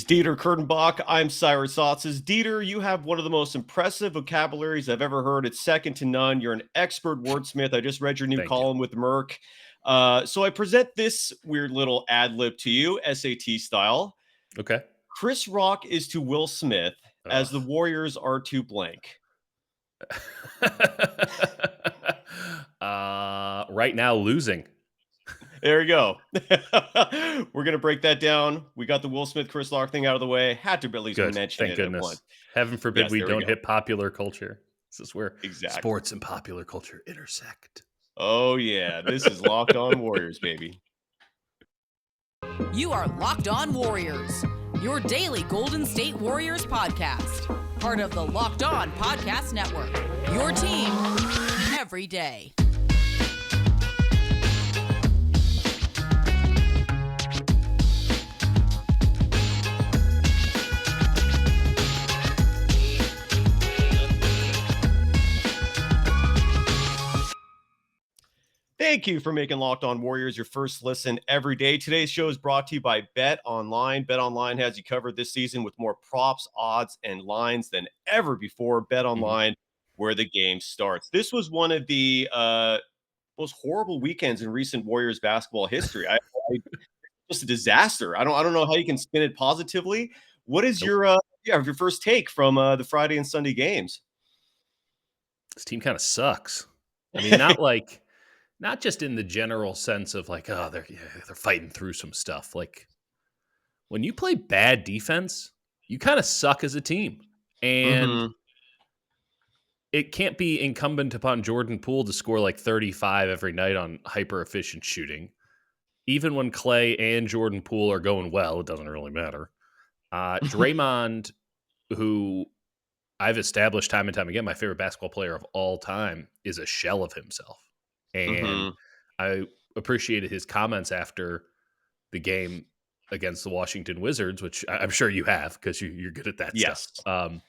He's Dieter Kurtenbach. I'm Cyrus Saatsaz. Dieter, you have one of the most impressive vocabularies I've ever heard. It's second to none. You're an expert wordsmith. I just read your new Thank column with Merck. So I present this weird little ad lib to you, SAT style. Okay. Chris Rock is to Will Smith as the Warriors are to blank. Right now, losing. There you go. We're going to break that down. We got the Will Smith, Chris Rock thing out of the way. Had to at least Good. mention Thank it goodness. at once. Heaven forbid Yes, we there we don't go. hit popular culture. This is where Exactly. sports and popular culture intersect. Oh, yeah. This is Locked On Warriors, baby. You are Locked On Warriors, your daily Golden State Warriors podcast. Part of the Locked On Podcast Network, your team every day. Thank you for making Locked On Warriors your first listen every day. Today's show is brought to you by BetOnline. BetOnline has you covered this season with more props, odds, and lines than ever before. BetOnline, where the game starts. This was one of the most horrible weekends in recent Warriors basketball history. Just a disaster. I don't know how you can spin it positively. What is your first take from the Friday and Sunday games? This team kind of sucks. I mean, not just in the general sense of like, oh, they're fighting through some stuff. Like when you play bad defense, you kind of suck as a team. And it can't be incumbent upon Jordan Poole to score like 35 every night on hyper efficient shooting. Even when Clay and Jordan Poole are going well, it doesn't really matter. Draymond, who I've established time and time again, my favorite basketball player of all time, is a shell of himself. And I appreciated his comments after the game against the Washington Wizards, which I'm sure you have because you're good at that stuff. I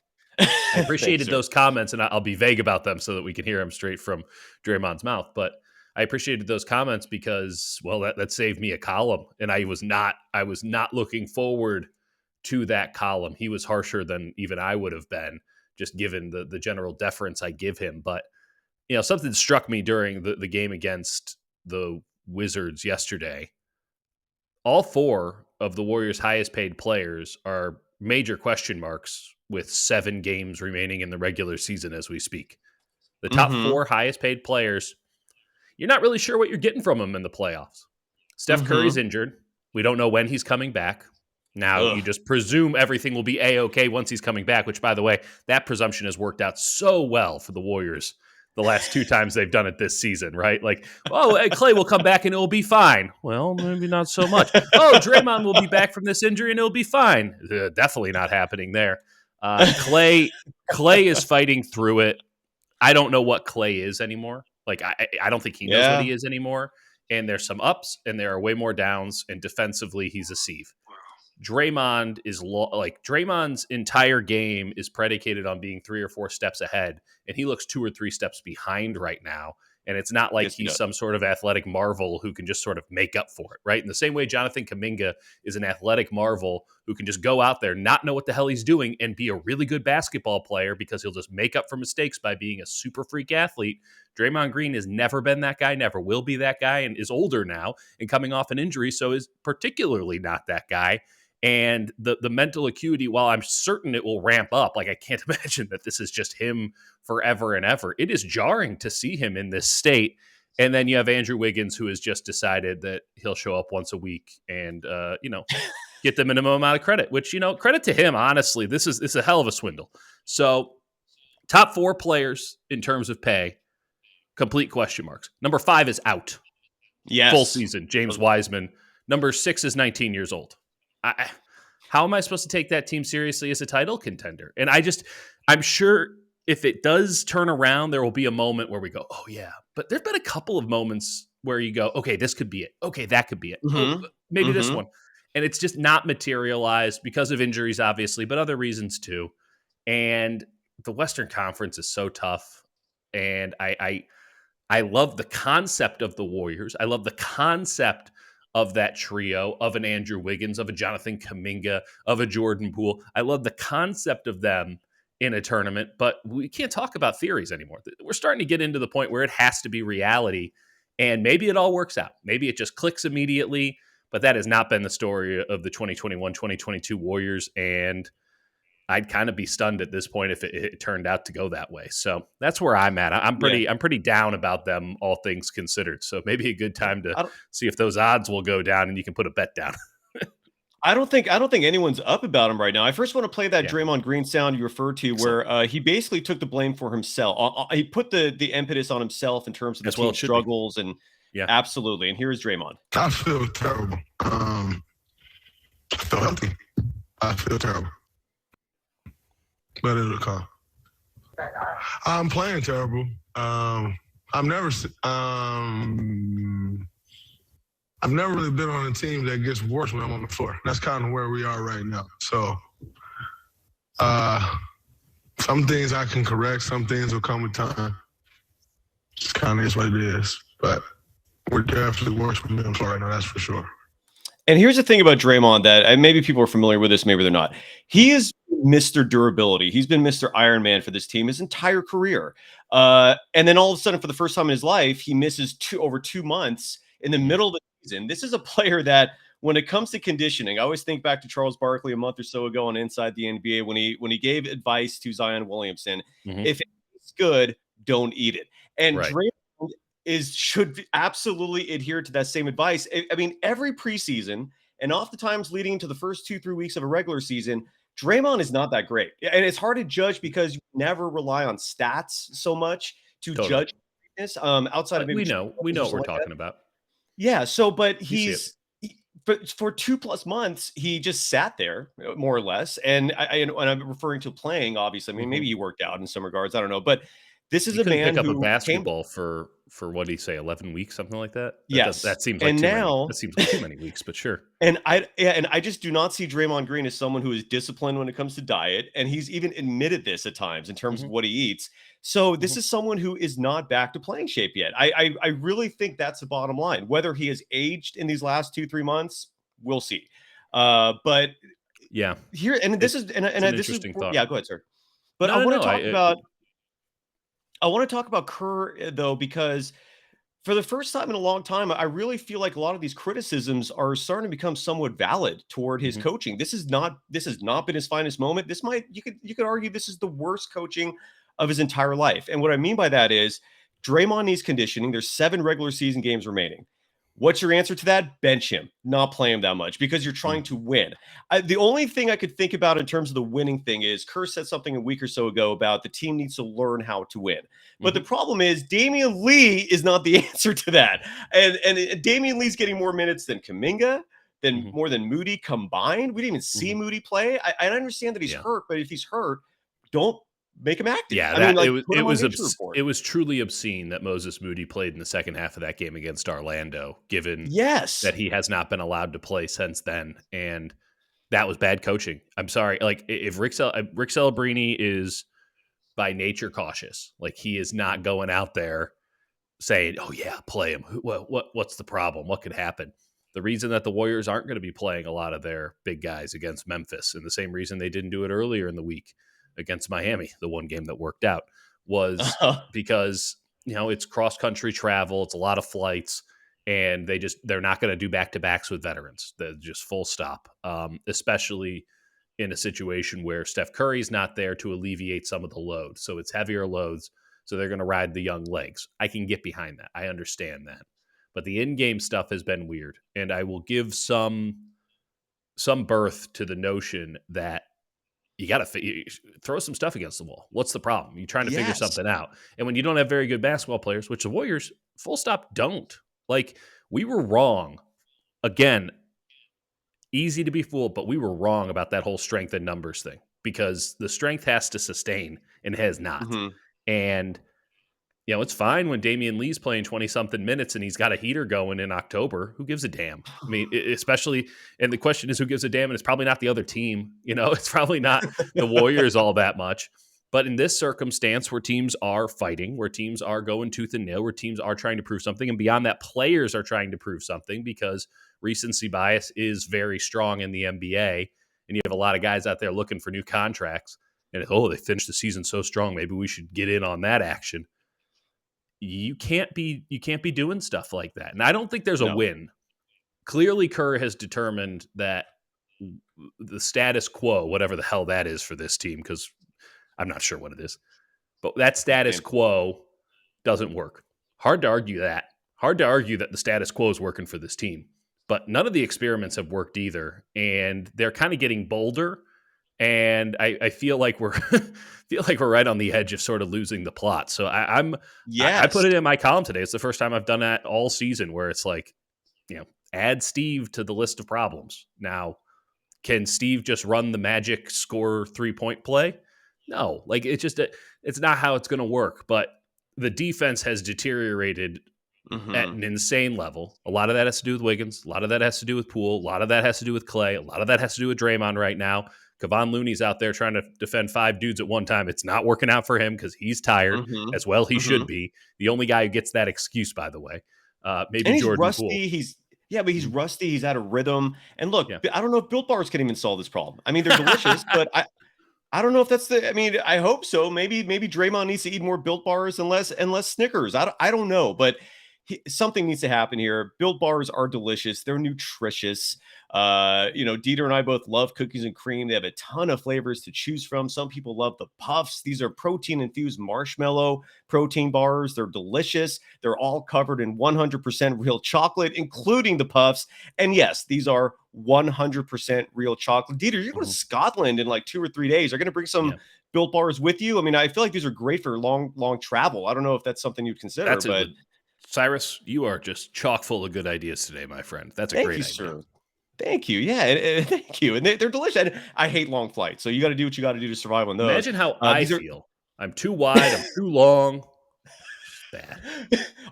appreciated those comments, and I'll be vague about them so that we can hear them straight from Draymond's mouth. But I appreciated those comments because, well, that saved me a column, and I was not looking forward to that column. He was harsher than even I would have been, just given the general deference I give him. But something struck me during the game against the Wizards yesterday. All four of the Warriors' highest paid players are major question marks with 7 games remaining in the regular season as we speak. The top 4 highest paid players, you're not really sure what you're getting from them in the playoffs. Steph Curry's injured. We don't know when he's coming back. Now, you just presume everything will be A-okay once he's coming back, which, by the way, that presumption has worked out so well for the Warriors the last 2 times they've done it this season, right? Like, Clay will come back and it'll be fine. Well, maybe not so much. Draymond will be back from this injury and it'll be fine. Definitely not happening there. Clay is fighting through it. I don't know what Clay is anymore. Like, I don't think he knows what he is anymore. And there's some ups and there are way more downs. And defensively, he's a sieve. Draymond is Draymond's entire game is predicated on being 3 or 4 steps ahead, and he looks 2 or 3 steps behind right now. And it's not like he's some sort of athletic marvel who can just sort of make up for it, right? In the same way, Jonathan Kuminga is an athletic marvel who can just go out there, not know what the hell he's doing, and be a really good basketball player because he'll just make up for mistakes by being a super freak athlete. Draymond Green has never been that guy, never will be that guy, and is older now and coming off an injury, so is particularly not that guy. And the mental acuity, while I'm certain it will ramp up, like I can't imagine that this is just him forever and ever. It is jarring to see him in this state. And then you have Andrew Wiggins, who has just decided that he'll show up once a week and, get the minimum amount of credit, which, credit to him, honestly, this is a hell of a swindle. So top 4 players in terms of pay, complete question marks. Number 5 is out. Yes. Full season, James Wiseman. Number 6 is 19 years old. How am I supposed to take that team seriously as a title contender? And I'm sure if it does turn around, there will be a moment where we go, oh yeah. But there's been a couple of moments where you go, okay, this could be it. Okay, that could be it. Maybe this one. And it's just not materialized because of injuries, obviously, but other reasons too. And the Western Conference is so tough. And I love the concept of the Warriors. I love the concept of that trio, of an Andrew Wiggins, of a Jonathan Kuminga, of a Jordan Poole. I love the concept of them in a tournament, but we can't talk about theories anymore. We're starting to get into the point where it has to be reality, and maybe it all works out. Maybe it just clicks immediately, but that has not been the story of the 2021-2022 Warriors, and I'd kind of be stunned at this point if it turned out to go that way. So that's where I'm at. I'm pretty down about them, all things considered. So maybe a good time to see if those odds will go down, and you can put a bet down. I don't think anyone's up about him right now. I first want to play that Draymond Green sound you referred to, where he basically took the blame for himself. He put the impetus on himself in terms of the team struggles, and absolutely. And here's Draymond. I feel terrible. I feel healthy. I feel terrible. But it'll come. I'm playing terrible. I've never really been on a team that gets worse when I'm on the floor. That's kind of where we are right now. So some things I can correct, some things will come with time. It's kind of what it is. But we're definitely worse when we're on the floor right now, that's for sure. And here's the thing about Draymond that maybe people are familiar with this, maybe they're not. He is Mr. Durability. He's been Mr. Iron Man for this team his entire career. And then all of a sudden, for the first time in his life, he misses over 2 months in the middle of the season. This is a player that, when it comes to conditioning, I always think back to Charles Barkley a month or so ago on Inside the NBA when he gave advice to Zion Williamson. If it's good, don't eat it. And Draymond should absolutely adhere to that same advice. I mean, every preseason and oftentimes leading into the first 2-3 weeks of a regular season, Draymond is not that great. And it's hard to judge because you never rely on stats so much to judge this. Outside of maybe we know what we're talking about. Yeah. So, but but for 2+ months, he just sat there more or less. And I'm referring to playing, obviously. I mean, maybe he worked out in some regards. I don't know. But this is a man pick who up a basketball for what do you say, 11 weeks, something like that? That seems like too many weeks, but sure. And I just do not see Draymond Green as someone who is disciplined when it comes to diet, and he's even admitted this at times in terms of what he eats. So this is someone who is not back to playing shape yet. I really think that's the bottom line. Whether he has aged in these last 2-3 months, we'll see. But yeah, here and this is and this is thought. Yeah, go ahead, sir. But I want to talk about Kerr, though, because for the first time in a long time, I really feel like a lot of these criticisms are starting to become somewhat valid toward his coaching. This has not been his finest moment. You could argue this is the worst coaching of his entire life. And what I mean by that is Draymond needs conditioning. There's 7 regular season games remaining. What's your answer to that? Bench him, not play him that much because you're trying to win. The only thing I could think about in terms of the winning thing is Kerr said something a week or so ago about the team needs to learn how to win. But the problem is Damian Lee is not the answer to that. And Damian Lee's getting more minutes than Kuminga, more than Moody combined. We didn't even see Moody play. I understand that he's hurt, but if he's hurt, don't make him active. Yeah, it was truly obscene that Moses Moody played in the second half of that game against Orlando, given that he has not been allowed to play since then, and that was bad coaching. I'm sorry. Like, if Rick Celebrini is by nature cautious, like he is not going out there saying, "Oh yeah, play him." What's the problem? What could happen? The reason that the Warriors aren't going to be playing a lot of their big guys against Memphis, and the same reason they didn't do it earlier in the week against Miami, the one game that worked out, was because, it's cross-country travel. It's a lot of flights, and they're not going to do back-to-backs with veterans. They're just full stop, especially in a situation where Steph Curry's not there to alleviate some of the load. So it's heavier loads, so they're going to ride the young legs. I can get behind that. I understand that. But the in-game stuff has been weird, and I will give some birth to the notion that you got to throw some stuff against the wall. What's the problem? You're trying to figure something out. And when you don't have very good basketball players, which the Warriors, full stop, don't. Like, we were wrong. Again, easy to be fooled, but we were wrong about that whole strength and numbers thing because the strength has to sustain and has not. And, it's fine when Damian Lee's playing 20-something minutes and he's got a heater going in October. Who gives a damn? I mean, especially, and the question is who gives a damn, and it's probably not the other team. It's probably not the Warriors all that much. But in this circumstance where teams are fighting, where teams are going tooth and nail, where teams are trying to prove something, and beyond that, players are trying to prove something because recency bias is very strong in the NBA, and you have a lot of guys out there looking for new contracts, and they finished the season so strong, maybe we should get in on that action. You can't be doing stuff like that. And I don't think there's a win. Clearly, Kerr has determined that the status quo, whatever the hell that is for this team, because I'm not sure what it is, but that status quo doesn't work. Hard to argue that. Hard to argue that the status quo is working for this team. But none of the experiments have worked either. And they're kind of getting bolder. And I feel like we're right on the edge of sort of losing the plot. So I put it in my column today. It's the first time I've done that all season, where it's like, add Steve to the list of problems. Now, can Steve just run the magic score 3-point play? No, like it's not how it's going to work. But the defense has deteriorated at an insane level. A lot of that has to do with Wiggins. A lot of that has to do with Poole. A lot of that has to do with Clay. A lot of that has to do with Draymond right now. Kevon Looney's out there trying to defend 5 dudes at one time. It's not working out for him because he's tired as well. He should be. The only guy who gets that excuse, by the way. Maybe and he's Jordan rusty. Poole. But he's rusty. He's out of rhythm. And look, I don't know if Built Bars can even solve this problem. I mean, they're delicious, but I don't know if that's I hope so. Maybe Draymond needs to eat more Built Bars and less Snickers. I don't know, but something needs to happen here. Built Bars are delicious. They're nutritious. Dieter and I both love cookies and cream. They have a ton of flavors to choose from. Some people love the puffs. These are protein-infused marshmallow protein bars. They're delicious. They're all covered in 100% real chocolate, including the puffs. And yes, these are 100% real chocolate. Dieter, you're going to Scotland in like 2 or 3 days. Are going to bring some Built Bars with you? I mean, I feel like these are great for long travel. I don't know if that's something you'd consider, but Cyrus, you are just chock full of good ideas today, my friend. That's a great idea. Sir. Thank you. Yeah, thank you. And they're delicious. And I hate long flights, so you got to do what you got to do to survive on those. Imagine how I feel. I'm too wide. I'm too long. Bad.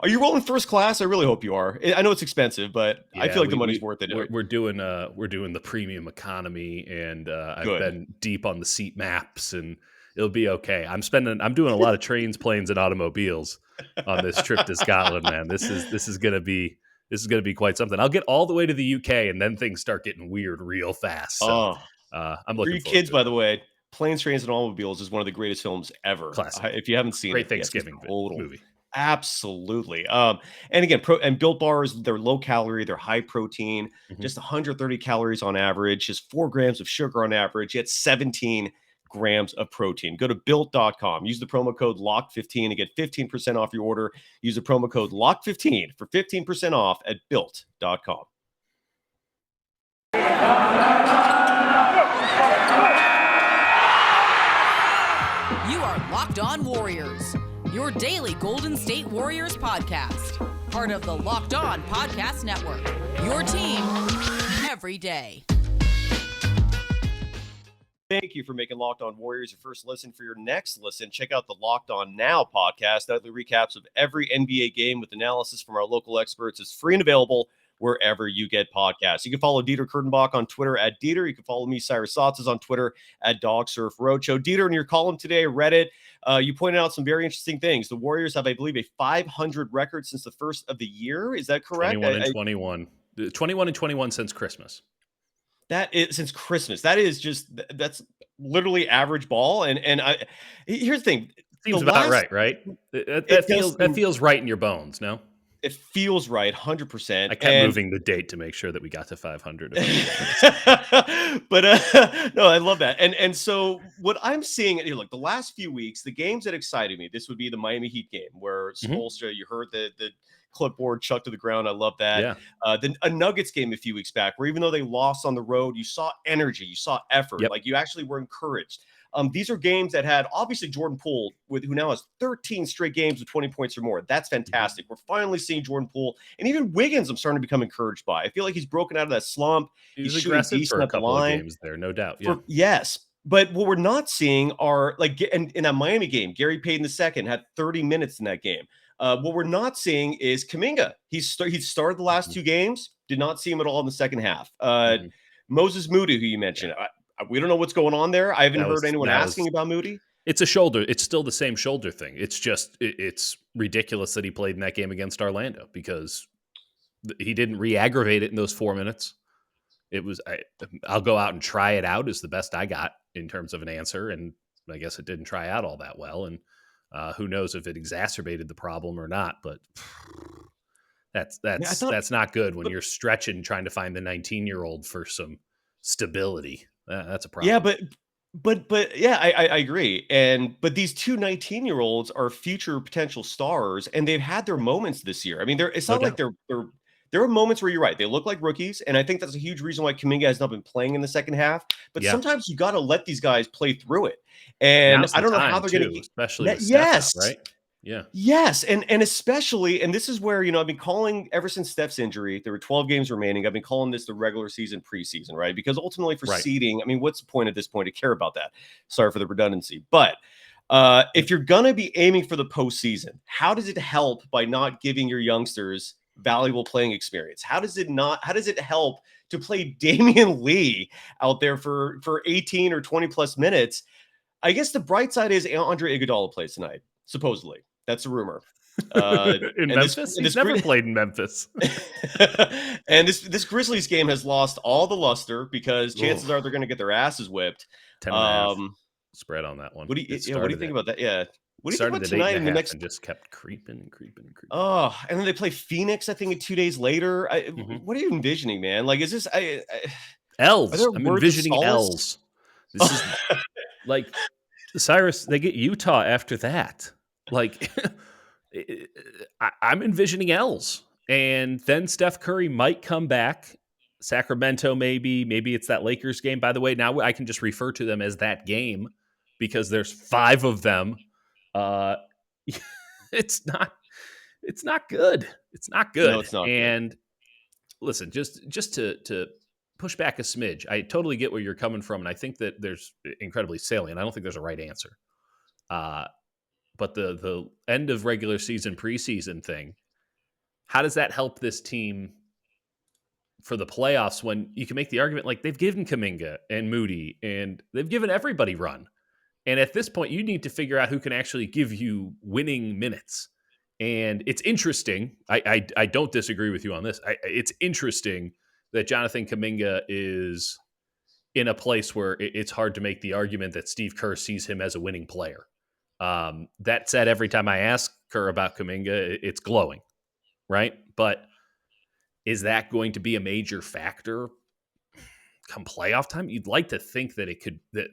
Are you rolling first class? I really hope you are. I know it's expensive, but I feel like the money's worth it. We're doing the premium economy, and I've been deep on the seat maps, and it'll be okay. I'm doing a lot of trains, planes, and automobiles on this trip to Scotland, man. This is gonna be quite something. I'll get all the way to the UK, and then things start getting weird real fast. So, I'm looking for you kids, by the way. Planes, Trains, and Automobiles is one of the greatest films ever. Classic. If you haven't seen Great Thanksgiving movie. Absolutely. And again, and Built Bars, they're low calorie, they're high protein, just 130 calories on average, just 4 grams of sugar on average, yet 17 grams of protein. Go to built.com. Use the promo code LOCK15 to get 15% off your order. Use the promo code LOCK15 for 15% off at built.com. You are Locked On Warriors, your daily Golden State Warriors podcast. Part of the Locked On Podcast Network, your team every day. Thank you for making Locked On Warriors your first listen. For your next listen, check out the Locked On Now podcast. Nightly recaps of every NBA game with analysis from our local experts is free and available wherever you get podcasts. You can follow Dieter Kurtenbach on Twitter at Dieter. You can follow me, Cyrus Saatsaz, on Twitter at DogSurfRoadshow. Dieter, in your column today, Reddit, you pointed out some very interesting things. The Warriors have, I believe, a 500 record since the first of the year. Is that correct? 21 and 21 since Christmas. That is since Christmas. That's literally average ball. And here's the thing. Seems about right? That feels right in your bones, no? It feels right, 100%. I kept moving the date to make sure that we got to 500. But no, I love that. And so what I'm seeing, look, the last few weeks, the games that excited me, this would be the Miami Heat game where Spoelstra, you heard the clipboard chucked to the ground. I love that. Yeah. Then a Nuggets game a few weeks back, where even though they lost on the road, you saw energy, you saw effort, like you actually were encouraged. These are games that had obviously Jordan Poole, who now has 13 straight games with 20 points or more. That's fantastic. We're finally seeing Jordan Poole, and even Wiggins I'm starting to become encoured by. I feel like he's broken out of that slump. He's aggressive for a couple of games there, no doubt. Yeah. Yes. But what we're not seeing are, like, in that Miami game, Gary Payton II had 30 minutes in that game. What we're not seeing is Kuminga. He started the last 2 games, did not see him at all in the second half. Moses Moody, who you mentioned, we don't know what's going on there. I haven't heard anyone asking about Moody. It's a shoulder. It's still the same shoulder thing. It's just it's ridiculous that he played in that game against Orlando because He didn't re-aggravate it in those 4 minutes. It was, I'll go out and try it out is the best I got in terms of an answer. And I guess it didn't try out all that well. And who knows if it exacerbated the problem or not, but that's not good when you're stretching, trying to find the 19-year-old for some stability. That's a problem. Yeah, but yeah, I agree. But these two 19-year-olds are future potential stars, and they've had their moments this year. I mean, it's not like there are moments where you're right. They look like rookies, and I think that's a huge reason why Kuminga has not been playing in the second half. But sometimes you got to let these guys play through it. And I don't know how they're going to, especially with Steph out, right? Yeah. Yes. And especially, and this is where, I've been calling ever since Steph's injury, there were 12 games remaining. I've been calling this the regular season preseason, right? Because ultimately for seeding, I mean, what's the point at this point to care about that? Sorry for the redundancy. But if you're going to be aiming for the postseason, how does it help by not giving your youngsters valuable playing experience? How does it help to play Damian Lee out there for 18 or 20 plus minutes? I guess the bright side is Andre Iguodala plays tonight, supposedly. That's a rumor. In Memphis? He's never played in Memphis. And this Grizzlies game has lost all the luster because chances are they're going to get their asses whipped. 10.5 spread on that one. What do you think about that? Yeah. What do you think about tonight and the next? And just kept creeping. Oh, and then they play Phoenix, I think, 2 days later. What are you envisioning, man? Like, is this L's? I'm envisioning L's. This is like Cyrus. They get Utah after that. Like, I'm envisioning L's, and then Steph Curry might come back. Sacramento, maybe it's that Lakers game. By the way, now I can just refer to them as that game because there's 5 of them. It's not good. It's not good. No, it's not. And good. Listen, just to push back a smidge, I totally get where you're coming from, and I think that there's incredibly salient. I don't think there's a right answer. But the end of regular season, preseason thing, how does that help this team for the playoffs when you can make the argument like they've given Kuminga and Moody and they've given everybody run? And at this point, you need to figure out who can actually give you winning minutes. And it's interesting. I don't disagree with you on this. It's interesting that Jonathan Kuminga is in a place where it's hard to make the argument that Steve Kerr sees him as a winning player. That said, every time I ask Kerr about Kuminga, it's glowing, right? But is that going to be a major factor come playoff time? You'd like to think that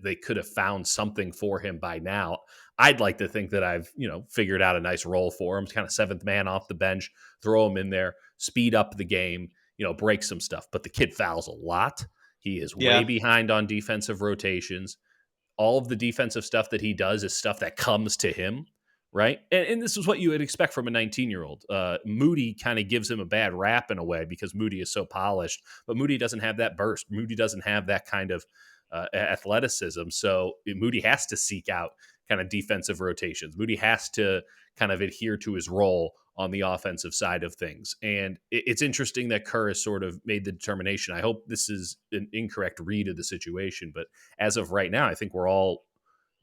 they could have found something for him by now. I'd like to think that I've figured out a nice role for him, kind of 7th man off the bench, throw him in there, speed up the game, break some stuff. But the kid fouls a lot. He is way behind on defensive rotations. All of the defensive stuff that he does is stuff that comes to him, right? And this is what you would expect from a 19-year-old. Moody kind of gives him a bad rap in a way because Moody is so polished, but Moody doesn't have that burst. Moody doesn't have that kind of athleticism. So Moody has to seek out kind of defensive rotations. Moody has to kind of adhere to his role on the offensive side of things. And it's interesting that Kerr has sort of made the determination. I hope this is an incorrect read of the situation, but as of right now, I think we're all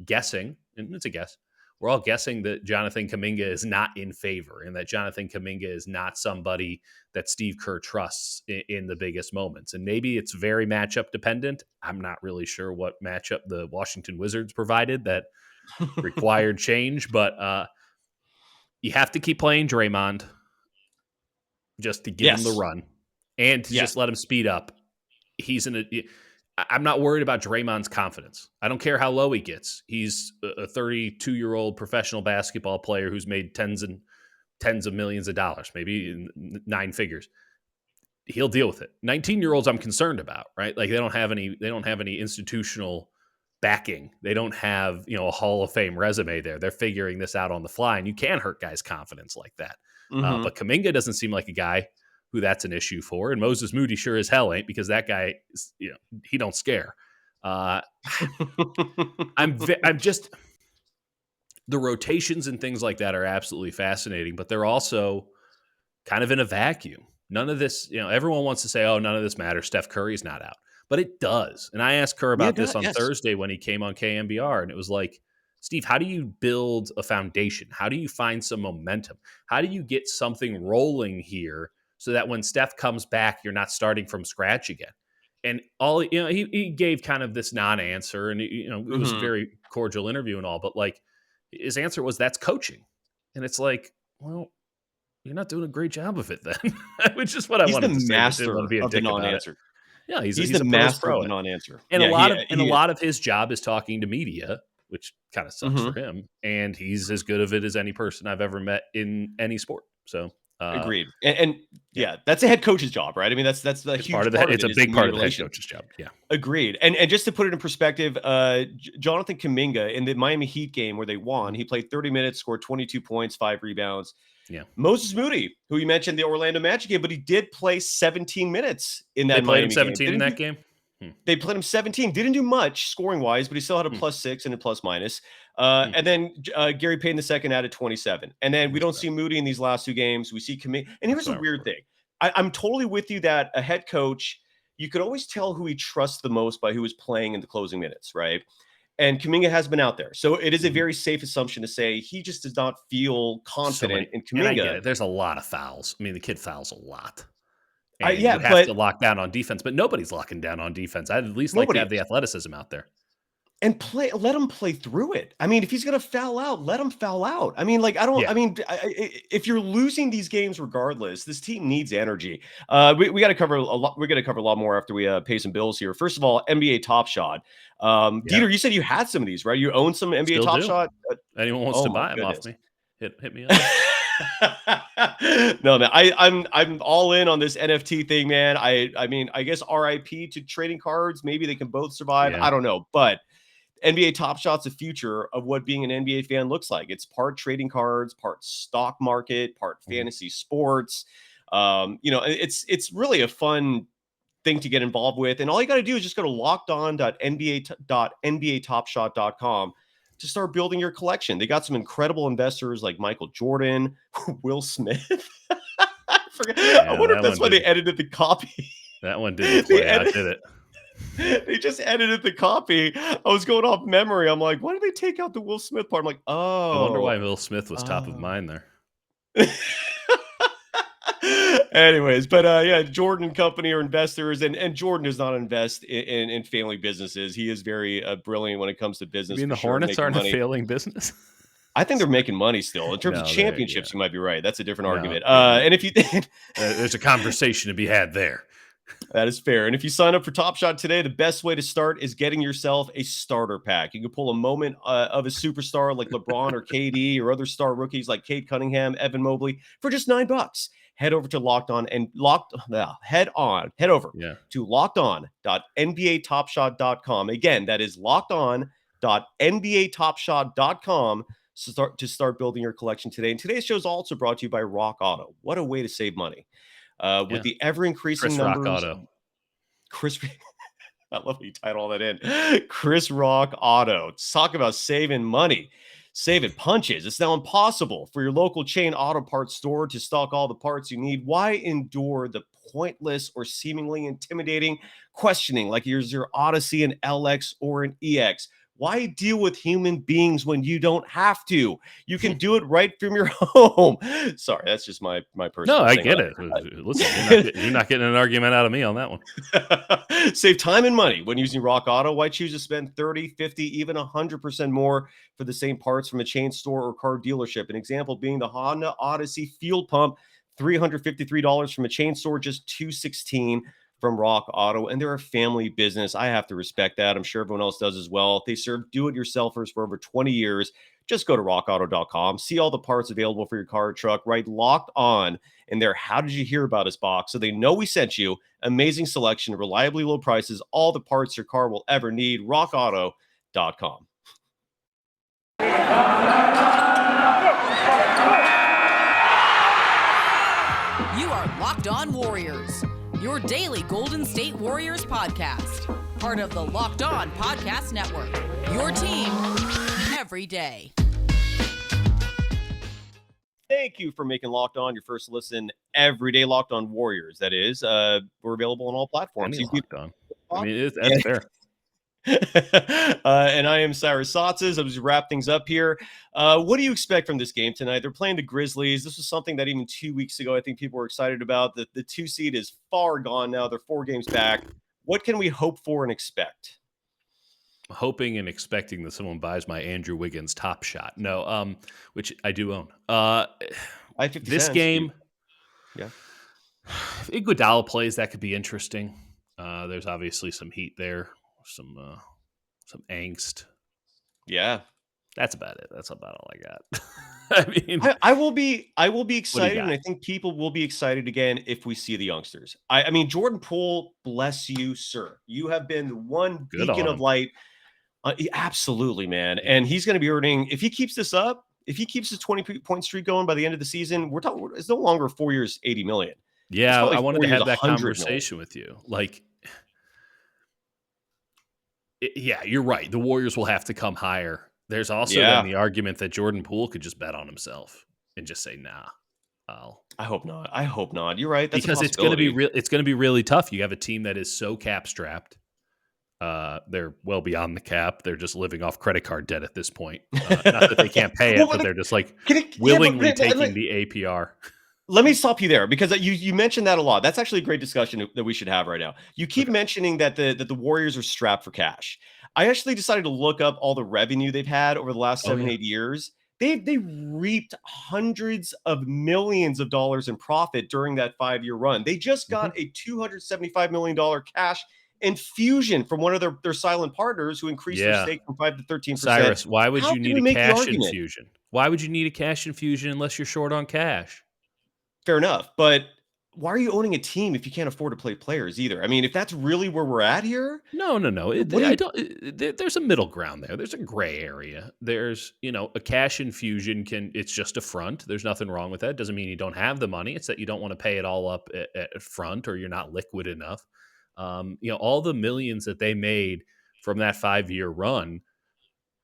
guessing, and it's a guess, we're all guessing that Jonathan Kuminga is not in favor and that Jonathan Kuminga is not somebody that Steve Kerr trusts in the biggest moments. And maybe it's very matchup dependent. I'm not really sure what matchup the Washington Wizards provided that required change, but you have to keep playing Draymond just to give him the run and to just let him speed up. I'm not worried about Draymond's confidence. I don't care how low he gets. He's a 32-year-old professional basketball player who's made tens of millions of dollars, maybe 9 figures. He'll deal with it. 19-year-olds I'm concerned about, right? Like they don't have any institutional backing. They don't have, a Hall of Fame resume there. They're figuring this out on the fly, and you can hurt guys' confidence like that. Mm-hmm. But Kuminga doesn't seem like a guy who that's an issue for, and Moses Moody sure as hell ain't, because that guy, he don't scare. I'm just, the rotations and things like that are absolutely fascinating, but they're also kind of in a vacuum. None of this, everyone wants to say, oh, none of this matters. Steph Curry's not out. But it does. And I asked Kerr about this on Thursday when he came on KMBR, and it was like, Steve, how do you build a foundation? How do you find some momentum? How do you get something rolling here so that when Steph comes back, you're not starting from scratch again. And he gave kind of this non-answer, and it was a very cordial interview and all, but like his answer was, that's coaching. And it's like, well, you're not doing a great job of it then, which is what I wanted to say. He's the master Didn't want to be a of the dick about it. non-answer. Yeah, he's the a master pro of the non-answer. and Yeah, a lot of his job is talking to media, which kind of sucks for him. And he's as good of it as any person I've ever met in any sport. So agreed. And yeah, that's a head coach's job, right? I mean, that's a huge part of it. It's a big part of the head coach's job. Yeah, agreed. And just to put it in perspective, Jonathan Kuminga in the Miami Heat game where they won, he played 30 minutes, scored 22 points, 5 rebounds. Yeah. Moses Moody, who you mentioned the Orlando Magic game, but he did play 17 minutes in that Miami game. They played him 17 in that game. They played him 17. Didn't do much scoring wise, but he still had a +6 and a plus-minus. And then Gary Payton II added 27. And then we don't see Moody in these last 2 games. We see Kuminga. And here's a weird thing. I'm totally with you that a head coach, you could always tell who he trusts the most by who is playing in the closing minutes, right? And Kuminga has been out there. So it is a very safe assumption to say he just does not feel confident in Kuminga. And I get it. There's a lot of fouls. I mean, the kid fouls a lot. And you have to lock down on defense, but nobody's locking down on defense. I'd at least like to have the athleticism out there. And let him play through it. I mean, if he's going to foul out, let him foul out. I mean, like, if you're losing these games regardless, this team needs energy. We got to cover a lot. We're going to cover a lot more after we pay some bills here. First of all, NBA Top Shot. Dieter, you said you had some of these, right? You own some NBA Top Shot. Anyone wants to buy them off me? Hit me up. No, man, I'm all in on this NFT thing, man. I mean, I guess RIP to trading cards. Maybe they can both survive. I don't know, but NBA Top Shot's the future of what being an NBA fan looks like. It's part trading cards, part stock market, part fantasy sports. It's really a fun thing to get involved with. And all you got to do is just go to lockedon.nbatopshot.com to start building your collection. They got some incredible investors like Michael Jordan, Will Smith. I wonder if that's why they edited the copy. That one didn't play out, did it? They just edited the copy. I was going off memory. I'm like, why did they take out the Will Smith part? I'm like, oh. I wonder why Will Smith was top of mind there. Anyways, but Jordan Company are investors, and Jordan does not invest in failing businesses. He is very brilliant when it comes to business. You mean the Hornets aren't a failing business? I think they're making money still. In terms of championships, you might be right. That's a different argument. And if you there's a conversation to be had there. That is fair. And if you sign up for Top Shot today, the best way to start is getting yourself a starter pack. You can pull a moment of a superstar like LeBron or KD or other star rookies like Cade Cunningham, Evan Mobley for just $9. Head over to head over to lockedon.nbatopshot.com. Again, that is lockedon.nbatopshot.com to start building your collection today. And today's show is also brought to you by Rock Auto. What a way to save money. With the ever-increasing numbers. Rock Auto. I love how you tied all that in. Chris Rock Auto. Talk about saving money. Saving punches. It's now impossible for your local chain auto parts store to stock all the parts you need. Why endure the pointless or seemingly intimidating questioning like here's your Odyssey, an LX, or an EX? Why deal with human beings when you don't have to? You can do it right from your home. Sorry, that's just my personal thing. No, I get it. Listen, you're not getting an argument out of me on that one. Save time and money when using Rock Auto. Why choose to spend 30, 50, even 100% more for the same parts from a chain store or car dealership? An example being the Honda Odyssey fuel pump, $353 from a chain store, just $216 from Rock Auto. And they're a family business. I have to respect that. I'm sure everyone else does as well. They serve do-it-yourselfers for over 20 years. Just go to rockauto.com. See all the parts available for your car or truck, right? Locked On in their How Did You Hear About Us box, so they know we sent you. Amazing selection, reliably low prices, all the parts your car will ever need. rockauto.com. You are Locked On Warriors, your daily Golden State Warriors podcast. Part of the Locked On Podcast Network, your team every day. Thank you for making Locked On your first listen every day. Locked On Warriors, that is. We're available on all platforms. Locked On. I mean, that's fair. And I am Cyrus Saatsaz. As we wrap things up here, what do you expect from this game tonight? They're playing the Grizzlies. This was something that even 2 weeks ago, I think people were excited about. The 2 seed is far gone now. They're 4 games back. What can we hope for and expect? Hoping and expecting that someone buys my Andrew Wiggins Top Shot. No, which I do own. I have 50 this cents. game, Yeah. If Iguodala plays, that could be interesting. There's obviously some heat there, some angst. Yeah. That's about it. That's about all I got. I mean, I will be excited, and got? I think people will be excited again if we see the youngsters. I mean, Jordan Poole, bless you, sir. You have been the one Good beacon on of him. light. Absolutely, man. Yeah. And he's going to be earning, if he keeps this up, if he keeps his 20-point streak going by the end of the season, we're talking, it's no longer 4 years, 80 million. Yeah, probably I wanted 4 to years, have that 100 conversation with you. Like, yeah, you're right. The Warriors will have to come higher. There's also Yeah. then the argument that Jordan Poole could just bet on himself and just say, nah. I hope not. I hope not. You're right. That's Because a it's going to be possibility. it's going to be really tough. You have a team that is so cap strapped. They're well beyond the cap. They're just living off credit card debt at this point. Not that they can't pay it, Well, but they're just like but willingly taking the APR. let me stop you there, because you mentioned that a lot. That's actually a great discussion that we should have right now. You keep mentioning that the Warriors are strapped for cash. I actually decided to look up all the revenue they've had over the last 7-8 years. They reaped hundreds of millions of dollars in profit during that 5-year run. They just got a $275 million cash infusion from one of their silent partners who increased their stake from 5 to 13%. Cyrus, why would you need a cash argument? infusion? Why would you need a cash infusion unless you're short on cash? Fair enough, but why are you owning a team if you can't afford to play players either? I mean, if that's really where we're at here, No. what do you- There's a middle ground there. There's a gray area. There's, a cash infusion it's just a front. There's nothing wrong with that. It doesn't mean you don't have the money. It's that you don't want to pay it all up at front, or you're not liquid enough. All the millions that they made from that 5-year run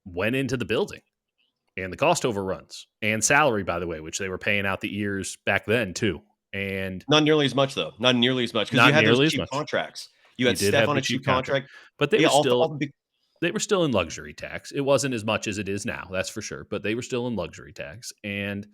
went into the building and the cost overruns and salary, by the way, which they were paying out the years back then too. And not nearly as much, though. Not nearly as much, because Not you had those nearly as cheap much. contracts. You had did Steph have on the a cheap cheap contract. but they Yeah, were they were still in luxury tax. It wasn't as much as it is now, that's for sure. But they were still in luxury tax. And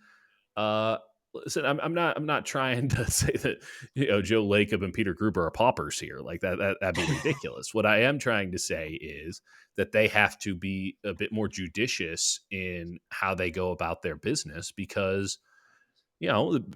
listen, I'm not trying to say that Joe Lacob and Peter Gruber are paupers here. Like that'd be ridiculous. What I am trying to say is that they have to be a bit more judicious in how they go about their business, because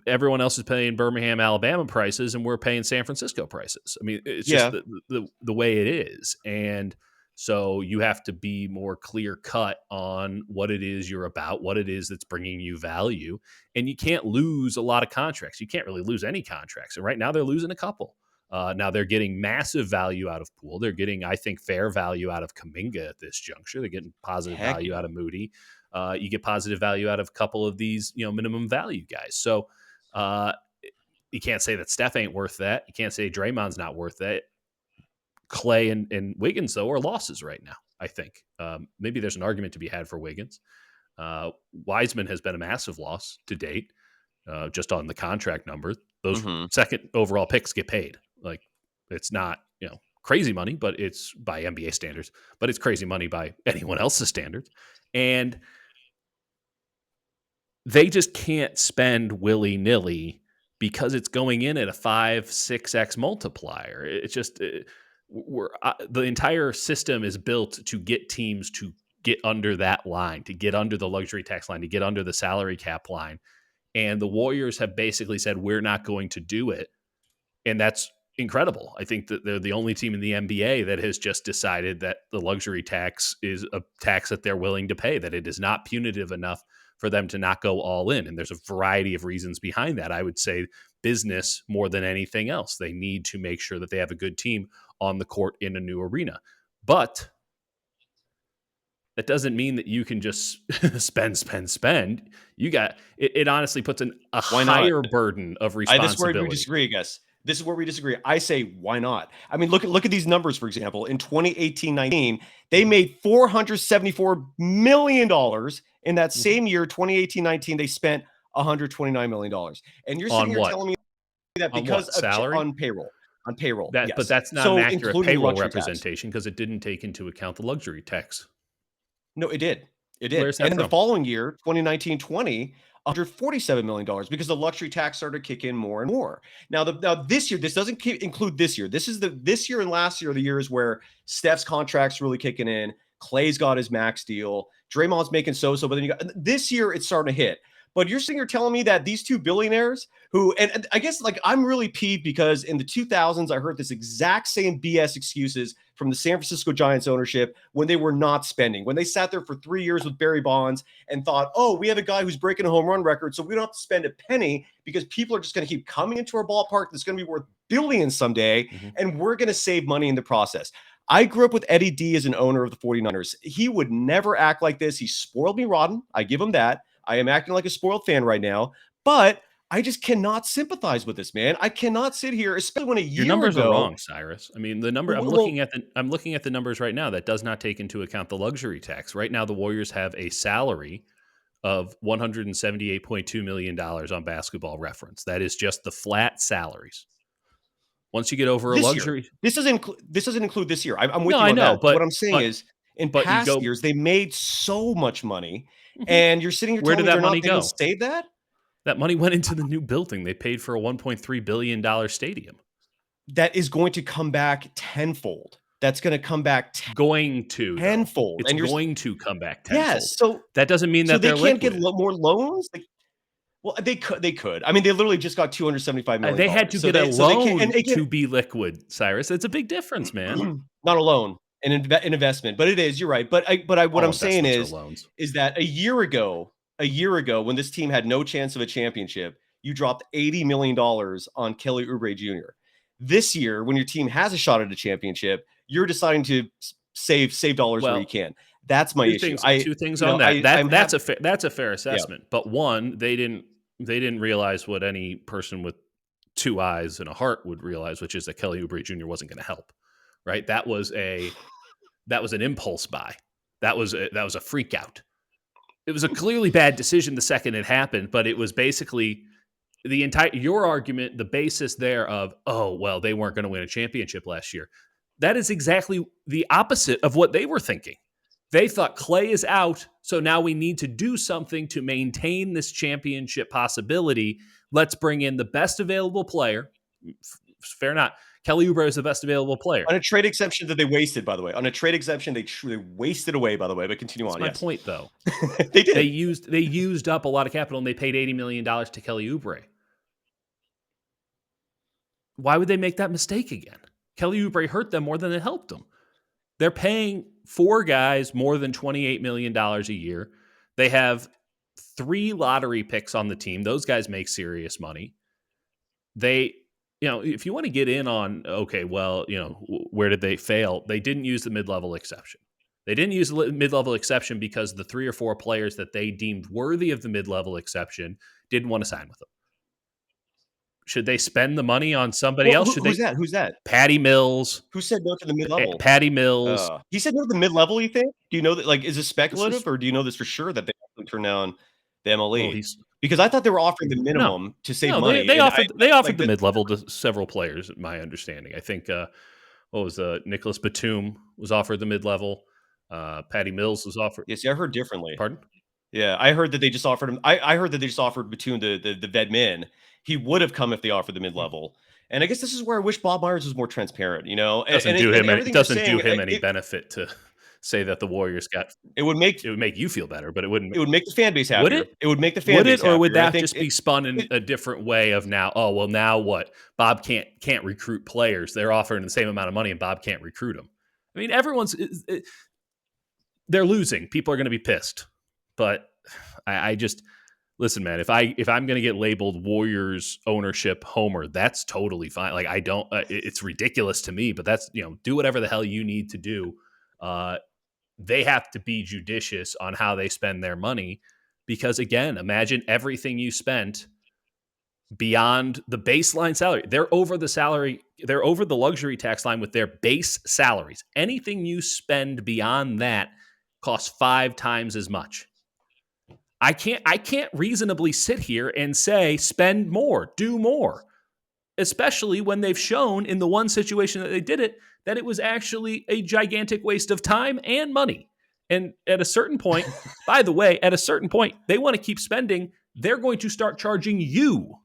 everyone else is paying Birmingham, Alabama prices, and we're paying San Francisco prices. I mean, it's just the way it is. And so you have to be more clear cut on what it is you're about, what it is that's bringing you value. And you can't lose a lot of contracts. You can't really lose any contracts. And right now they're losing a couple. Now they're getting massive value out of Poole. They're getting, I think, fair value out of Kuminga at this juncture. They're getting positive value out of Moody. You get positive value out of a couple of these, minimum value guys. So you can't say that Steph ain't worth that. You can't say Draymond's not worth that. Clay and Wiggins, though, are losses right now, I think. Maybe there's an argument to be had for Wiggins. Wiseman has been a massive loss to date, just on the contract number. Those second overall picks get paid. Like, it's not, crazy money, but it's by NBA standards, but it's crazy money by anyone else's standards. And they just can't spend willy-nilly because it's going in at a 5-6x multiplier. It's just the entire system is built to get teams to get under that line, to get under the luxury tax line, to get under the salary cap line. And the Warriors have basically said, we're not going to do it. And that's incredible. I think that they're the only team in the NBA that has just decided that the luxury tax is a tax that they're willing to pay, that it is not punitive enough for them to not go all in. And there's a variety of reasons behind that. I would say business more than anything else. They need to make sure that they have a good team on the court in a new arena. But that doesn't mean that you can just spend. You got it honestly puts a higher burden of responsibility. This is where we disagree, I guess. This is where we disagree. I say, why not? I mean, look at these numbers, for example. In 2018-19, they made $474 million. In that same year, 2018-19, they spent $129 million. And you're sitting here telling me that because of salary? on payroll. On payroll, But yes. that's not So an accurate including payroll luxury tax. representation because it didn't take into account the luxury tax. No, it did. It did. Where's that And in the from? following year, 2019-20, $147 million because the luxury tax started to kick in more and more. Now this year, this doesn't include this year. This is this year and last year are the years where Steph's contract's really kicking in. Clay's got his max deal. Draymond's making so-so, but then you got this year it's starting to hit. But you're sitting here telling me that these two billionaires who, and I guess like I'm really peeved because in the 2000s, I heard this exact same BS excuses from the San Francisco Giants ownership when they were not spending, when they sat there for 3 years with Barry Bonds and thought, oh, we have a guy who's breaking a home run record, so we don't have to spend a penny because people are just going to keep coming into our ballpark that's going to be worth billions someday, and we're going to save money in the process. I grew up with Eddie D as an owner of the 49ers. He would never act like this. He spoiled me rotten. I give him that. I am acting like a spoiled fan right now, but I just cannot sympathize with this, man. I cannot sit here, especially when Your numbers are wrong, Cyrus. I mean, the number I'm looking at the numbers right now that does not take into account the luxury tax. Right now, the Warriors have a salary of $178.2 million on Basketball Reference. That is just the flat salaries. Once you get over a luxury, this doesn't include this year. I'm with No, you on I know, that. but What I'm saying is, in past years, they made so much money, and you're sitting here Where telling did me that money they didn't go? save that? That money went into the new building. They paid for a $1.3 billion stadium. That is going to come back tenfold. That's going to come back tenfold. It's going to come back tenfold. Yes. So that doesn't mean that they they're can't liquid. get more loans. Well, they could. I mean, they literally just got $275 million. They had to get a loan to be liquid, Cyrus. It's a big difference, man. Not a loan, an investment, but it is. You're right. But what I'm saying is that a year ago, when this team had no chance of a championship, you dropped $80 million on Kelly Oubre Jr. This year, when your team has a shot at a championship, you're deciding to save dollars where you can. That's my issue. Two things on that. That's a fair assessment. Yeah. But one, they didn't realize what any person with two eyes and a heart would realize, which is that Kelly Oubre Jr. wasn't going to help. Right? That was an impulse buy. That was a freak out. It was a clearly bad decision the second it happened, but it was basically your argument, the basis there of, oh, well, they weren't going to win a championship last year. That is exactly the opposite of what they were thinking. They thought Clay is out, so now we need to do something to maintain this championship possibility. Let's bring in the best available player. Fair not. Kelly Oubre is the best available player. On a trade exception that they wasted, by the way. On a trade exception, they wasted away, by the way, but continue on. That's my point, though. They did. They used up a lot of capital, and they paid $80 million to Kelly Oubre. Why would they make that mistake again? Kelly Oubre hurt them more than it helped them. They're paying 4 guys more than $28 million a year. They have 3 lottery picks on the team. Those guys make serious money. If you want to get in on, okay, well, where did they fail? They didn't use the mid-level exception. They didn't use the mid-level exception because the 3 or 4 players that they deemed worthy of the mid-level exception didn't want to sign with them. Should they spend the money on somebody else? Who's that? Patty Mills. Who said no to the mid-level? Patty Mills. He said no to the mid-level, you think? Do you know that, is it speculative, or do you know this for sure that they actually turned down the MLE? Because I thought they were offering the minimum to save money. They offered the mid-level to several players, my understanding. I think, Nicholas Batum was offered the mid-level. Patty Mills was offered. Yes, I heard differently. Pardon? Yeah, I heard that they just offered him. I heard that they just offered Batum the vet min. He would have come if they offered the mid-level. And I guess this is where I wish Bob Myers was more transparent, It doesn't do him any benefit to say that the Warriors got. It would make you feel better, but it wouldn't. It would make the fan base happier. Would it? It would make the fan base happier. Or would that just be spun in a different way of now? Oh, well, now what? Bob can't recruit players. They're offering the same amount of money, and Bob can't recruit them. I mean, they're losing. People are going to be pissed. But I just listen, man. If I'm going to get labeled Warriors ownership homer, that's totally fine. I don't. It's ridiculous to me, but that's do whatever the hell you need to do. They have to be judicious on how they spend their money because, again, imagine everything you spent beyond the baseline salary. They're over the salary. They're over the luxury tax line with their base salaries. Anything you spend beyond that costs 5 times as much. I can't reasonably sit here and say spend more, do more. especially when they've shown in the one situation that they did it, that it was actually a gigantic waste of time and money. And at a certain point, by the way, at a certain point, they want to keep spending. They're going to start charging you.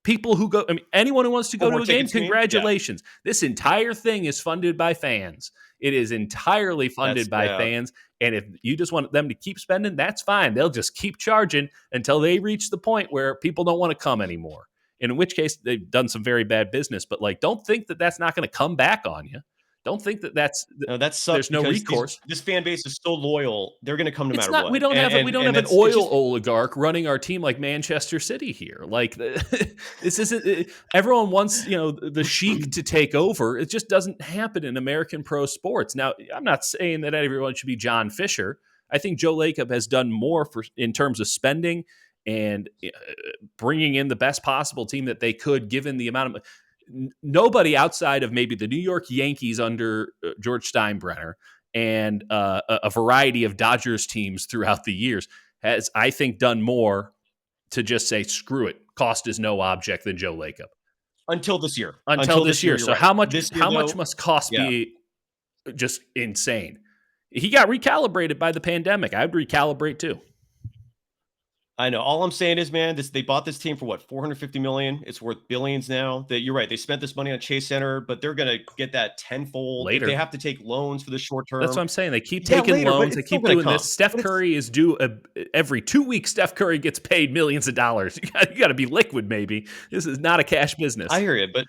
People who go, I mean, anyone who wants to go to a game, congratulations. Yeah. This entire thing is funded by fans. It is entirely funded by fans. And if you just want them to keep spending, that's fine. They'll just keep charging until they reach the point where people don't want to come anymore. In which case, they've done some very bad business. But like, don't think that that's not going to come back on you. Don't think that there's no recourse. This fan base is so loyal; they're going to come no matter what. We don't have an oil oligarch running our team like Manchester City here. Like this isn't. Everyone wants the sheik to take over. It just doesn't happen in American pro sports. Now, I'm not saying that everyone should be John Fisher. I think Joe Lacob has done more in terms of spending and bringing in the best possible team that they could, given the amount of. Nobody outside of maybe the New York Yankees under George Steinbrenner and a variety of Dodgers teams throughout the years has, I think, done more to just say, screw it, cost is no object than Joe Lacob. Until this year. Until this year. So right. How much must cost be just insane? He got recalibrated by the pandemic. I'd recalibrate too. I know. All I'm saying is, man, they bought this team for what, $450 million. It's worth billions now. That you're right. They spent this money on Chase Center, but they're going to get that tenfold later. If they have to take loans for the short term. That's what I'm saying. They keep taking loans. They keep doing this. Steph Curry is due every 2 weeks. Steph Curry gets paid millions of dollars. You got to be liquid, maybe. This is not a cash business. I hear you, but.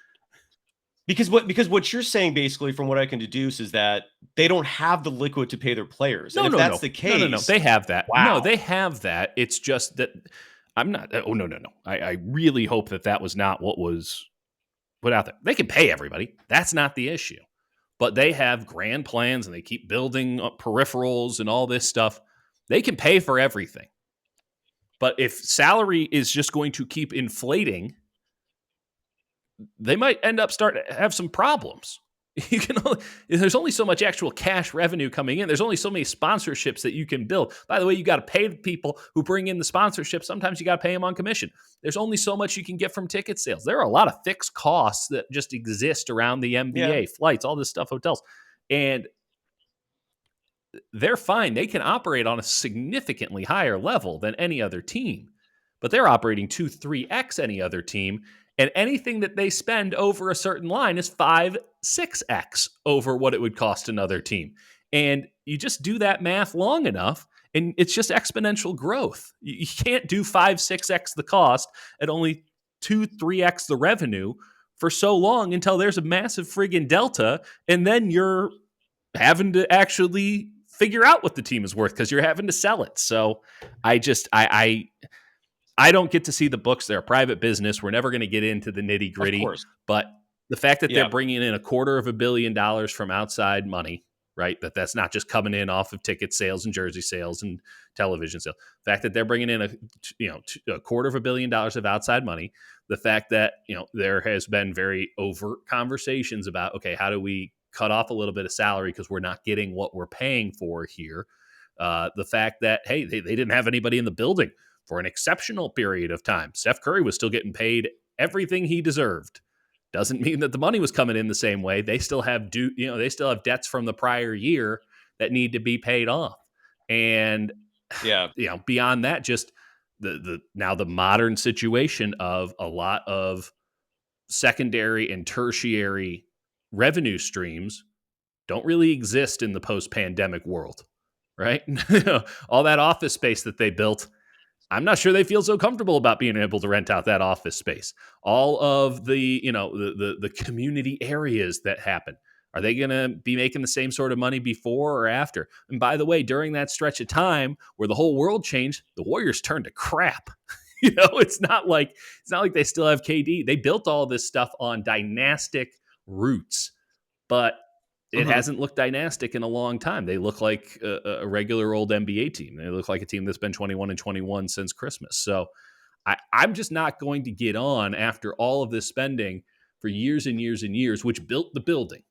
Because what you're saying, basically, from what I can deduce, is that they don't have the liquid to pay their players. And if that's the case, no, they have that. Wow. No, they have that. It's just that I'm not. Oh no. I really hope that was not what was put out there. They can pay everybody. That's not the issue. But they have grand plans and they keep building up peripherals and all this stuff. They can pay for everything. But if salary is just going to keep inflating, they might end up have some problems. There's only so much actual cash revenue coming in. There's only so many sponsorships that you can build. By the way, you got to pay the people who bring in the sponsorship. Sometimes you got to pay them on commission. There's only so much you can get from ticket sales. There are a lot of fixed costs that just exist around the NBA, flights, all this stuff, hotels. And they're fine. They can operate on a significantly higher level than any other team. But they're operating 2-3x any other team. And anything that they spend over a certain line is 5-6x over what it would cost another team. And you just do that math long enough, and it's just exponential growth. You can't do 5-6x the cost at only 2-3x the revenue for so long until there's a massive friggin' delta, and then you're having to actually figure out what the team is worth because you're having to sell it. So I don't get to see the books. They're a private business. We're never going to get into the nitty gritty. But the fact that they're bringing in $250 million from outside money, right? That's not just coming in off of ticket sales and jersey sales and television sales. The fact that they're bringing in $250 million of outside money. The fact that there has been very overt conversations about, okay, how do we cut off a little bit of salary because we're not getting what we're paying for here. The fact that, hey, they didn't have anybody in the building for an exceptional period of time. Steph Curry was still getting paid everything he deserved. Doesn't mean that the money was coming in the same way. They still have they still have debts from the prior year that need to be paid off. And beyond that, just the modern situation of a lot of secondary and tertiary revenue streams don't really exist in the post-pandemic world, right? All that office space that they built, I'm not sure they feel so comfortable about being able to rent out that office space. All of the, the community areas that happen. Are they going to be making the same sort of money before or after? And by the way, during that stretch of time where the whole world changed, the Warriors turned to crap. It's not like they still have KD. They built all this stuff on dynastic roots, but it hasn't looked dynastic in a long time. They look like a regular old NBA team. They look like a team that's been 21-21 since Christmas. So I'm just not going to get on after all of this spending for years and years and years, which built the building,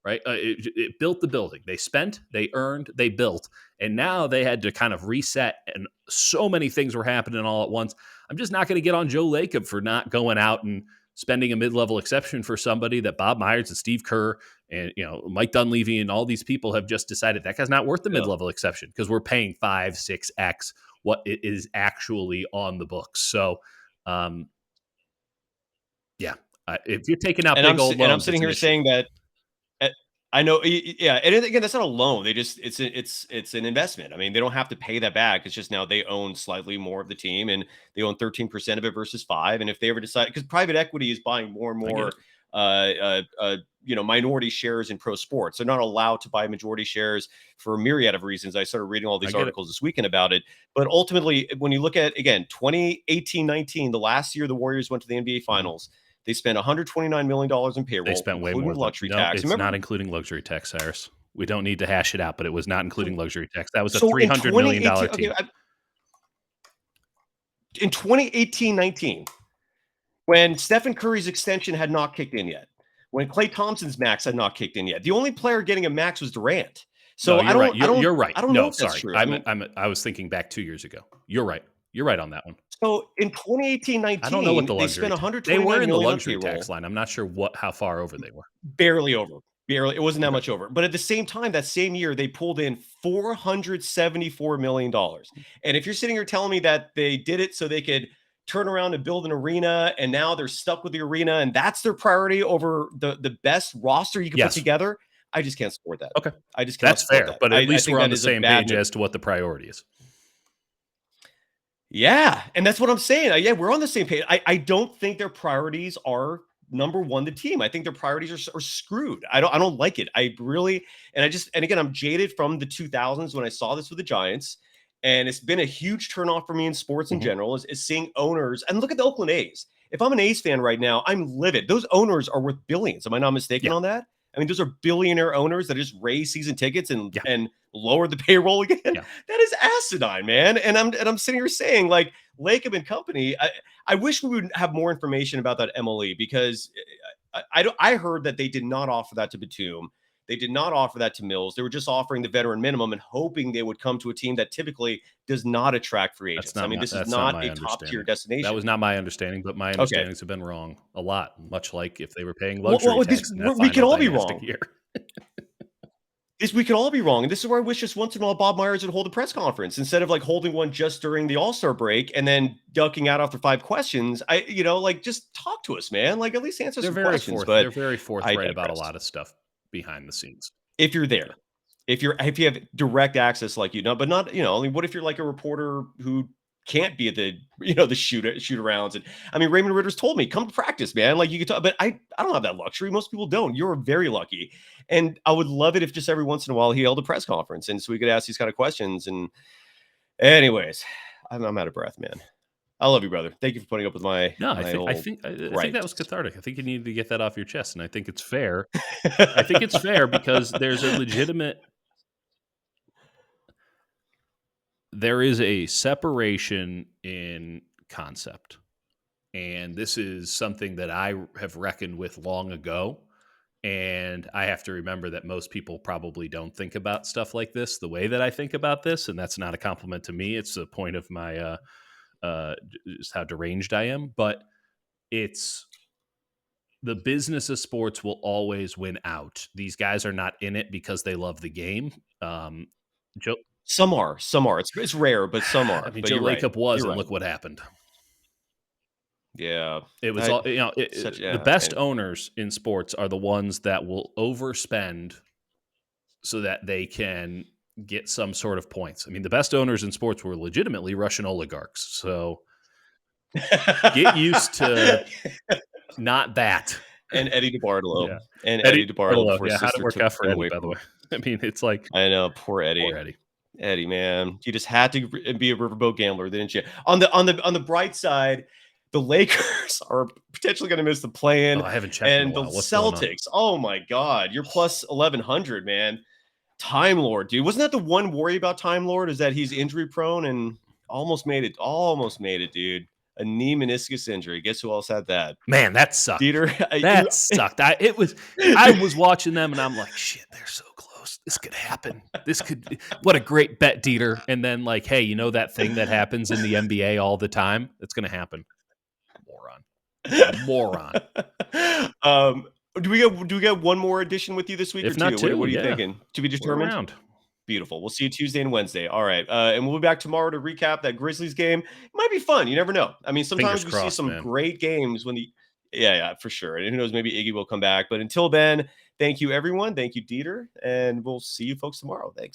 right? It built the building. They spent, they earned, they built, and now they had to kind of reset, and so many things were happening all at once. I'm just not going to get on Joe Lacob for not going out and spending a mid-level exception for somebody that Bob Myers and Steve Kerr and Mike Dunleavy and all these people have just decided that guy's not worth the mid-level exception because we're paying 5-6x what it is actually on the books. So, if you're taking out big old loans, and I'm sitting here saying that. I know, yeah, and again, that's not a loan. They just it's an investment. I mean, they don't have to pay that back. It's just now they own slightly more of the team, and they own 13% of it versus 5%. And if they ever decide, because private equity is buying more and more, minority shares in pro sports, they're not allowed to buy majority shares for a myriad of reasons. I started reading all these articles this weekend about it. But ultimately, when you look at, again, 2018-19, the last year the Warriors went to the NBA Finals. They spent $129 million in payroll. They spent way more luxury tax. It's not including luxury tax, Cyrus. We don't need to hash it out, but it was not including luxury tax. That was a $300 million team. In 2018-19, when Stephen Curry's extension had not kicked in yet, when Klay Thompson's max had not kicked in yet, the only player getting a max was Durant. So no, you're right. I don't know if that's true. I was thinking back 2 years ago. You're right. You're right on that one. So in 2018-19, I don't know what the they spent $129 they were in the million luxury tax line. I'm not sure how far over they were. Barely over. Barely. It wasn't that much over. But at the same time, that same year, they pulled in $474 million. And if you're sitting here telling me that they did it so they could turn around and build an arena, and now they're stuck with the arena, and that's their priority over the best roster you can put together, I just can't support that. Okay. I just can't support fair, that. But at least we're on the same page as to what the priority is. Yeah, and that's what I'm saying. Yeah, we're on the same page. I don't think their priorities are number one, the team. I think their priorities are screwed. I don't like it. I really, and again, I'm jaded from the 2000s when I saw this with the Giants, and it's been a huge turnoff for me in sports in general is seeing owners. And look at the Oakland A's. If I'm an A's fan right now, I'm livid. Those owners are worth billions. Am I not mistaken on that? I mean, those are billionaire owners that just raise season tickets and lower the payroll again. Yeah. That is asinine, man. And I'm sitting here saying, like, Lacob and company, I wish we would have more information about that MLE, because I heard that they did not offer that to Batum. They did not offer that to Mills. They were just offering the veteran minimum and hoping they would come to a team that typically does not attract free agents. This is not a top-tier destination. That was not my understanding, but my understandings have been wrong a lot, much like if they were paying luxury tax. We could all be wrong. We could all be wrong. And this is where I wish just once in a while Bob Myers would hold a press conference instead of like holding one just during the All-Star break and then ducking out after 5 questions. Just talk to us, man. Like, at least answer some questions. But they're very forthright about a lot of stuff behind the scenes. If you're there, if you have direct access, like, but not, what if you're like a reporter who can't be at the shoot arounds? And I mean, Raymond Ritter's told me, come to practice, man. Like, you could talk, but I don't have that luxury. Most people don't. You're very lucky. And I would love it if just every once in a while he held a press conference and so we could ask these kind of questions. And anyways, I'm out of breath, man. I love you, brother. Thank you for putting up with my. No, I think that was cathartic. I think you needed to get that off your chest, and I think it's fair. I think it's fair because there's a legitimate. There is a separation in concept, and this is something that I have reckoned with long ago. And I have to remember that most people probably don't think about stuff like this the way that I think about this, and that's not a compliment to me. It's a point of my. Just how deranged I am, but it's the business of sports will always win out. These guys are not in it because they love the game. Some are. It's rare, but some are. I mean, Joe Lacob was, and look what happened. Yeah, it was all. The best owners in sports are the ones that will overspend so that they can get some sort of points. I mean, the best owners in sports were legitimately Russian oligarchs. So get used to not that. And Eddie DeBartolo. Yeah. And Eddie DeBartolo. Yeah, how to work out for Eddie, by the way. I mean, it's like... I know, poor Eddie. Eddie, man. You just had to be a riverboat gambler, didn't you? On the bright side, the Lakers are potentially going to miss the play-in. I haven't checked and in a while. The What's Celtics, oh my God. You're plus 1,100, man. Time Lord, dude. Wasn't that the one worry about Time Lord, is that he's injury prone and almost made it, dude. A knee meniscus injury. Guess who else had that? Man, that sucked. Dieter, that sucked. I was watching them and I'm like, shit, they're so close. This could happen. What a great bet, Dieter. And then, like, hey, that thing that happens in the NBA all the time? It's going to happen. Moron. Moron. Do we get one more edition with you this week If or not two? two, What are you yeah. thinking? To be We're determined. around. Beautiful. We'll see you Tuesday and Wednesday. All right. And we'll be back tomorrow to recap that Grizzlies game. It might be fun. You never know. I mean, sometimes Fingers we see crossed, some man. great games when yeah, for sure. And who knows, maybe Iggy will come back. But until then, thank you, everyone. Thank you, Dieter. And we'll see you folks tomorrow. Thanks.